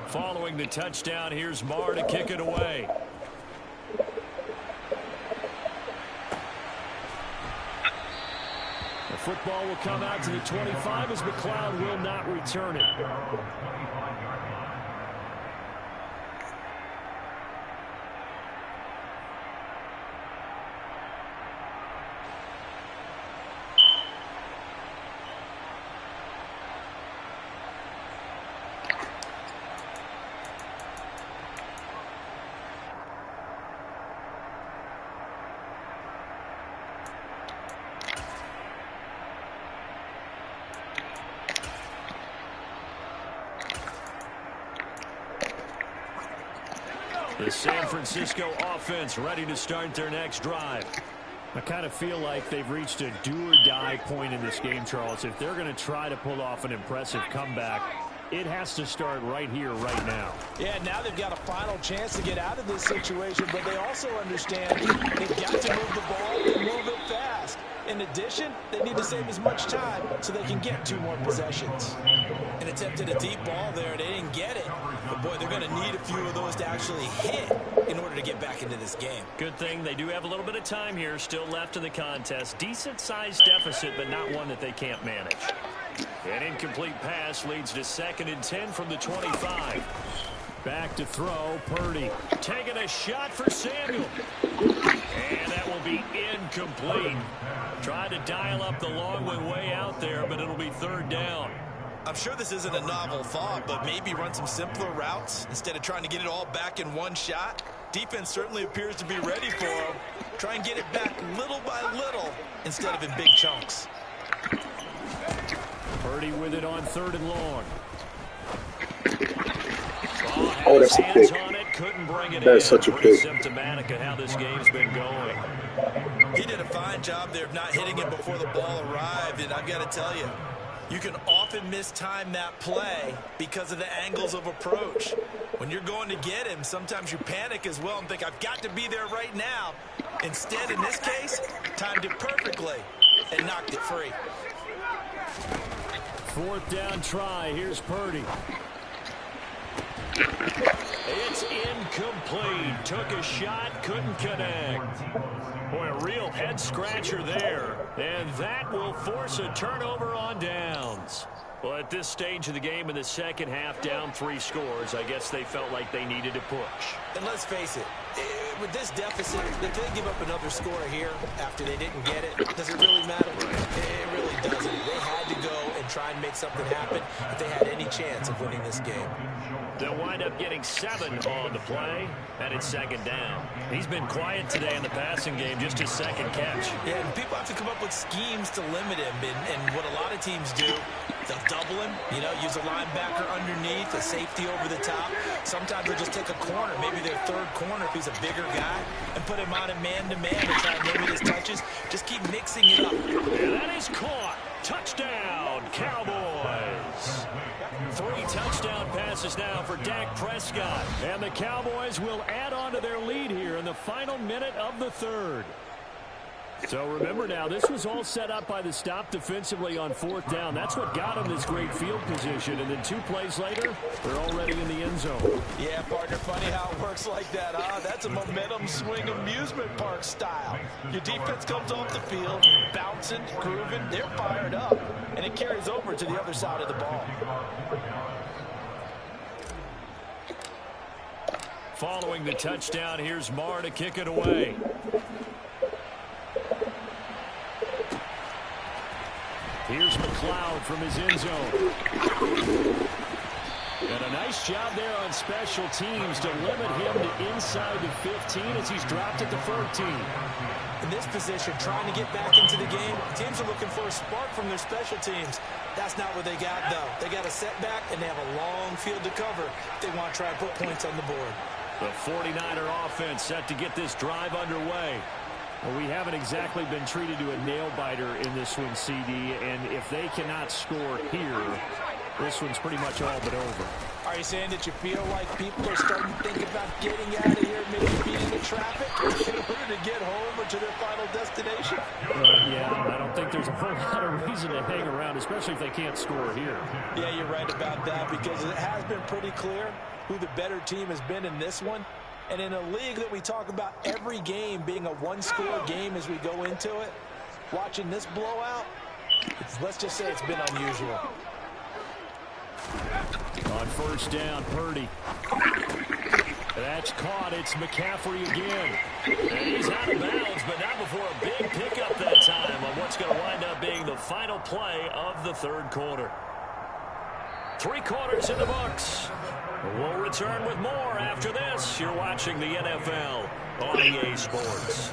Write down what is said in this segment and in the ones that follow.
Following the touchdown, here's Marr to kick it away. The football will come out to the 25 as McLeod will not return it. The San Francisco offense ready to start their next drive. I kind of feel like they've reached a do-or-die point in this game, Charles. If they're going to try to pull off an impressive comeback, it has to start right here, right now. Yeah, now they've got a final chance to get out of this situation, but they also understand they've got to move the ball and move it fast. In addition, they need to save as much time so they can get 2 more possessions. And attempted a deep ball there. They didn't get it. But, boy, they're going to need a few of those to actually hit in order to get back into this game. Good thing they do have a little bit of time here still left in the contest. Decent-sized deficit, but not one that they can't manage. An incomplete pass leads to 2nd and 10 from the 25. Back to throw, Purdy. Taking a shot for Samuel. And that will be incomplete. Tried to dial up the long one way out there, but it'll be 3rd down. I'm sure this isn't a novel thought, but maybe run some simpler routes instead of trying to get it all back in one shot. Defense certainly appears to be ready for him. Try and get it back little by little instead of in big chunks. Purdy with it on 3rd and long. Oh, that's a pick. Couldn't bring it that is in. Such a pick. Symptomatic of how this game's been going. He did a fine job there of not hitting it before the ball arrived, and I've got to tell you, you can often mistime that play because of the angles of approach. When you're going to get him, sometimes you panic as well and think, I've got to be there right now. Instead, in this case, timed it perfectly and knocked it free. 4th down try. Here's Purdy. It's incomplete. Took a shot, couldn't connect. Boy, a real head-scratcher there. And that will force a turnover on downs. Well, at this stage of the game in the second half, down 3 scores, I guess they felt like they needed to push. And let's face it, with this deficit, if they give up another score here after they didn't get it, does it really matter? It really doesn't. They had to go and try and make something happen if they had any chance of winning this game. They'll wind up getting 7 on the play, and it's 2nd down. He's been quiet today in the passing game, just his 2nd catch. Yeah, and people have to come up with schemes to limit him, and what a lot of teams do, they'll double him, use a linebacker underneath, a safety over the top. Sometimes they'll just take a corner, maybe their 3rd corner if he's a bigger guy, and put him on a man-to-man to try and limit his touches. Just keep mixing it up. And that is caught. Touchdown, Cowboys. 3 touchdown passes now for Dak Prescott. And the Cowboys will add on to their lead here in the final minute of the 3rd. So remember now, this was all set up by the stop defensively on 4th down. That's what got them this great field position. And then 2 plays later, they're already in the end zone. Yeah, partner, funny how it works like that, huh? That's a momentum swing amusement park style. Your defense comes off the field, bouncing, grooving, they're fired up. And it carries over to the other side of the ball. Following the touchdown, here's Marr to kick it away. Here's McLeod from his end zone. And a nice job there on special teams to limit him to inside the 15 as he's dropped at the 14. In this position, trying to get back into the game, teams are looking for a spark from their special teams. That's not what they got, though. They got a setback, and they have a long field to cover if they want to try and put points on the board. The 49er offense set to get this drive underway. Well, we haven't exactly been treated to a nail-biter in this one, CD, and if they cannot score here, this one's pretty much all but over. All Are you saying that you feel like people are starting to think about getting out of here, maybe beating the traffic in order to get home or to their final destination? Yeah, I don't think there's a whole lot of reason to hang around, especially if they can't score here. Yeah, you're right about that, because it has been pretty clear who the better team has been in this one. And in a league that we talk about every game being a one-score game as we go into it, watching this blowout, let's just say it's been unusual. On first down, Purdy. That's caught. It's McCaffrey again. And he's out of bounds, but not before a big pickup that time on what's going to wind up being the final play of the third quarter. 3 quarters in the books. We'll return with more after this. You're watching the NFL on EA Sports.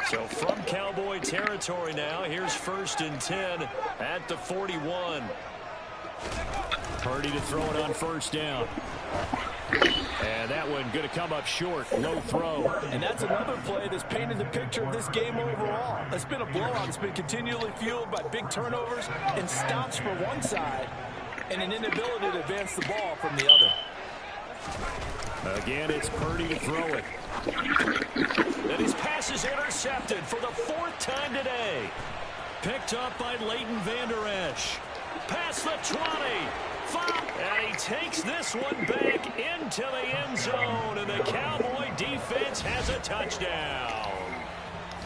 So from Cowboy territory now, here's 1st and 10 at the 41. Purdy to throw it on first down. And that one going to come up short. Low throw. And that's another play that's painted the picture of this game overall. It's been a blowout. It's been continually fueled by big turnovers and stops for one side and an inability to advance the ball from the other. Again, it's Purdy to throw it. And his pass is intercepted for the 4th time today. Picked up by Leighton Vander Esch. Past the 20. And he takes this one back into the end zone. And the Cowboy defense has a touchdown.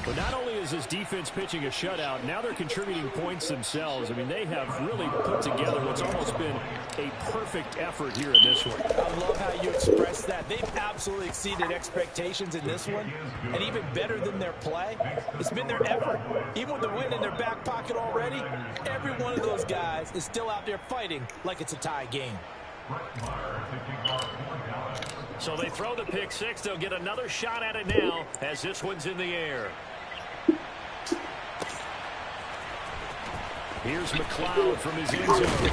But not only is this defense pitching a shutout, now they're contributing points themselves. I mean, they have really put together what's almost been a perfect effort here in this one. I love how you express that. They've absolutely exceeded expectations in this one. And even better than their play, it's been their effort. Even with the win in their back pocket already, every one of those guys is still out there fighting like it's a tie game. So they throw the pick six. They'll get another shot at it now as this one's in the air. Here's McLeod from his end zone.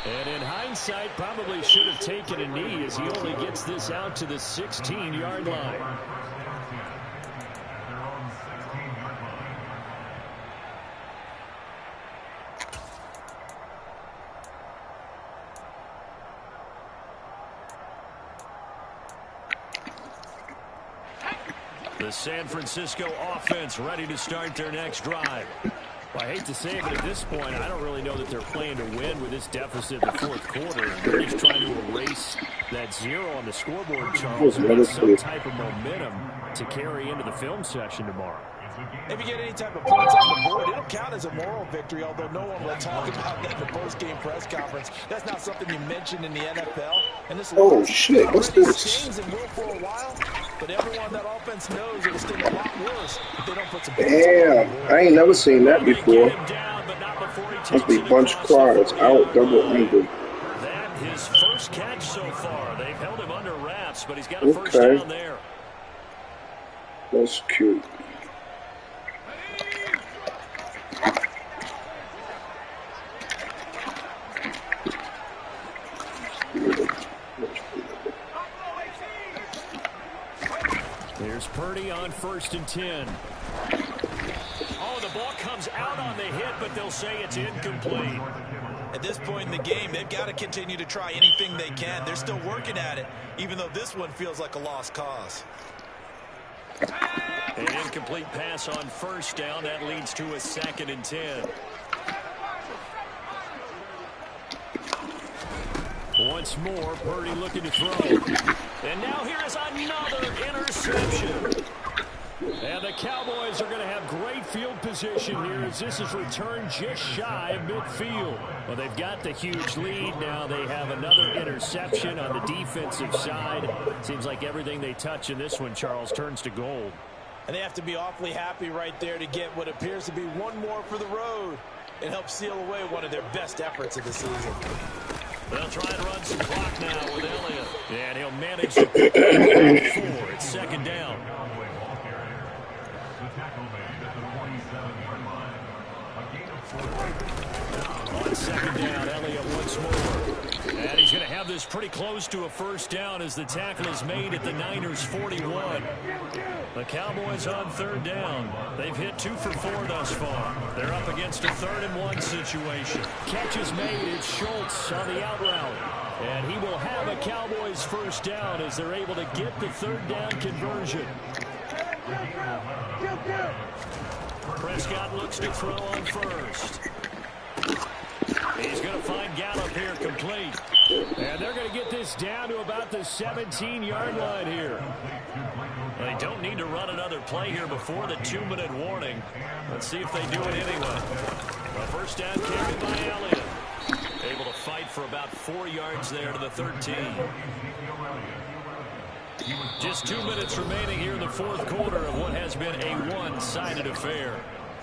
And in hindsight, probably should have taken a knee as he only gets this out to the 16-yard line. The San Francisco offense ready to start their next drive. Well, I hate to say it, but at this point, I don't really know that they're playing to win with this deficit in the 4th quarter. They're just trying to erase that 0 on the scoreboard, Charles, and get some type of momentum to carry into the film session tomorrow. If you get any type of points on the board, it'll count as a moral victory, although no one will talk about that in the post-game press conference. That's not something you mentioned in the NFL. And this shit, what's this? Changed and will for a while, but everyone that offense knows it will still a lot worse if they don't put some points Damn, I ain't never seen that before. Must be bunch cards out, double under. That his first catch so far. They've held him under wraps, but he's got a first down there. That's cute. Here's Purdy on 1st and 10. Oh, the ball comes out on the hit, but they'll say it's incomplete. At this point in the game, they've got to continue to try anything they can. They're still working at it, even though this one feels like a lost cause. An incomplete pass on first down. That leads to a 2nd and 10. Once more, Purdy looking to throw. And now here is another interception. And the Cowboys are going to have great field position here as this is returned just shy of midfield. Well, they've got the huge lead. Now they have another interception on the defensive side. Seems like everything they touch in this one, Charles, turns to gold. And they have to be awfully happy right there to get what appears to be one more for the road. It helps seal away one of their best efforts of the season. They'll try and run some clock now with Elliott. And he'll manage to pick up 4. It's 2nd down. On second down, Elliott once more. And he's going to have this pretty close to a first down as the tackle is made at the Niners' 41. The Cowboys on third down. They've hit 2 for 4 thus far. They're up against a 3rd-and-1 situation. Catch is made. It's Schultz on the out route. And he will have a Cowboys first down as they're able to get the 3rd down conversion. Prescott looks to throw on first. He's going to find Gallup here complete. And they're going to get this down to about the 17-yard line here. They don't need to run another play here before the 2-minute warning. Let's see if they do it anyway. A first down carry by Elliott. Able to fight for about 4 yards there to the 13. Just 2 minutes remaining here in the 4th quarter of what has been a one-sided affair.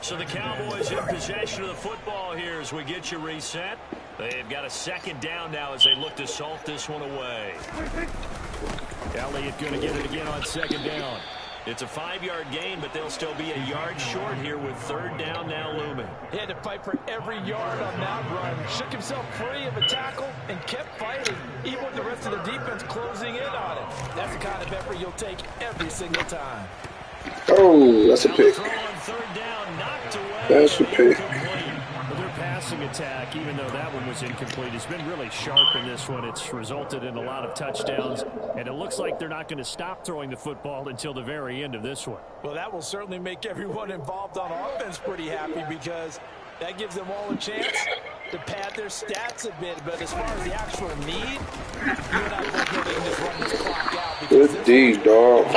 So the Cowboys in possession of the football here as we get you reset. They've got a 2nd down now as they look to salt this one away. Elliott going to get it again on 2nd down. It's a 5-yard gain, but they'll still be a yard short here with 3rd down now looming. He had to fight for every yard on that run. Shook himself free of a tackle and kept fighting, even with the rest of the defense closing in on him. That's the kind of effort you'll take every single time. Oh, that's a pick. That's a pick. Their passing attack, even though that one was incomplete, has been really sharp in this one. It's resulted in a lot of touchdowns, and it looks like they're not going to stop throwing the football until the very end of this one. Well, that will certainly make everyone involved on offense pretty happy because that gives them all a chance to pad their stats a bit. But as far as the actual need, you and I both know they can just run this clock out. Good D, dog.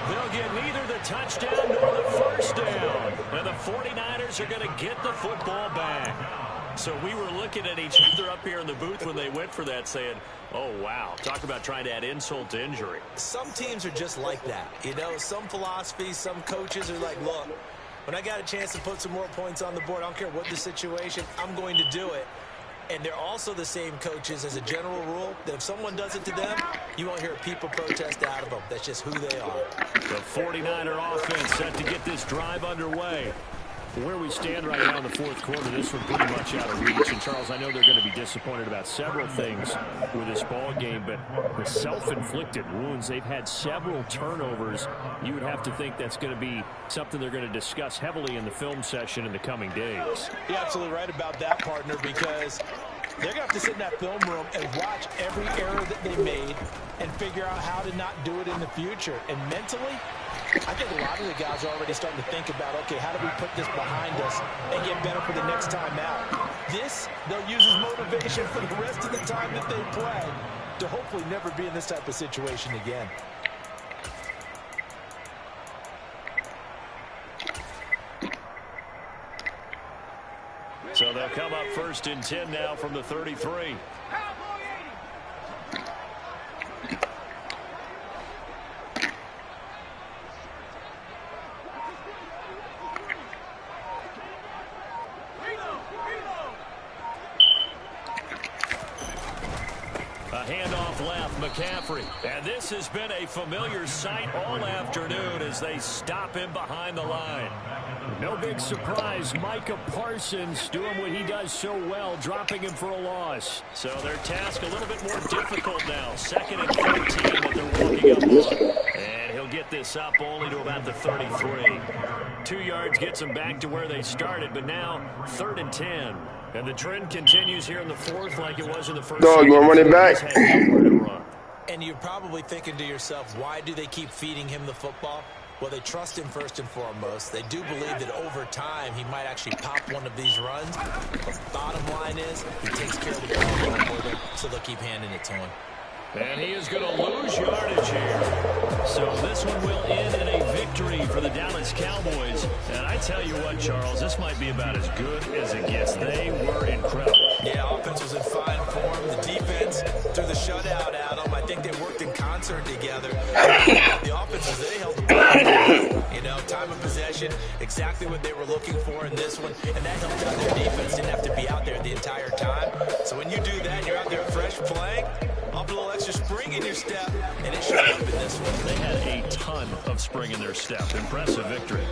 They'll get neither the touchdown nor the first down. And the 49ers are going to get the football back. So we were looking at each other up here in the booth when they went for that saying, oh, wow, talk about trying to add insult to injury. Some teams are just like that. You know, some philosophies, some coaches are like, look, when I got a chance to put some more points on the board, I don't care what the situation, I'm going to do it. And they're also the same coaches as a general rule that if someone does it to them, you won't hear people protest out of them. That's just who they are. The 49er offense set to get this drive underway. Where we stand right now in the 4th quarter, this one pretty much out of reach. And, Charles, I know they're going to be disappointed about several things with this ball game, but the self-inflicted wounds, they've had several turnovers. You would have to think that's going to be something they're going to discuss heavily in the film session in the coming days. You're absolutely right about that, partner, because they're going to have to sit in that film room and watch every error that they made and figure out how to not do it in the future. And mentally, I think a lot of the guys are already starting to think about, okay, how do we put this behind us and get better for the next time out? This, they'll use as motivation for the rest of the time that they play to hopefully never be in this type of situation again. So they'll come up 1st and 10 now from the 33. Handoff left, McCaffrey. And this has been a familiar sight all afternoon as they stop him behind the line. No big surprise, Micah Parsons doing what he does so well, dropping him for a loss. So their task a little bit more difficult now. 2nd and 13 that they're walking up on. And he'll get this up only to about the 33. 2 yards gets them back to where they started, but now 3rd and 10. And the trend continues here in the 4th like it was in the first. Dog, you want to run it back? And you're probably thinking to yourself, why do they keep feeding him the football? Well, they trust him first and foremost. They do believe that over time he might actually pop one of these runs. But bottom line is he takes care of the ball for them, so they'll keep handing it to him. And he is going to lose yardage here. So this one will end in a victory for the Dallas Cowboys. And I tell you what, Charles, this might be about as good as it gets. They were incredible. Yeah, offense was in fine form. The defense threw the shutout at them. I think they worked in concert together. The offenses, they held the ball. You know, time of possession, exactly what they were looking for in this one. And that helped out their defense. Didn't have to be out there the entire time. So when you do that, you're out there fresh playing. Up a little extra spring in your step, and it showed up in this one. They had a ton ton of spring in their step. Impressive victory.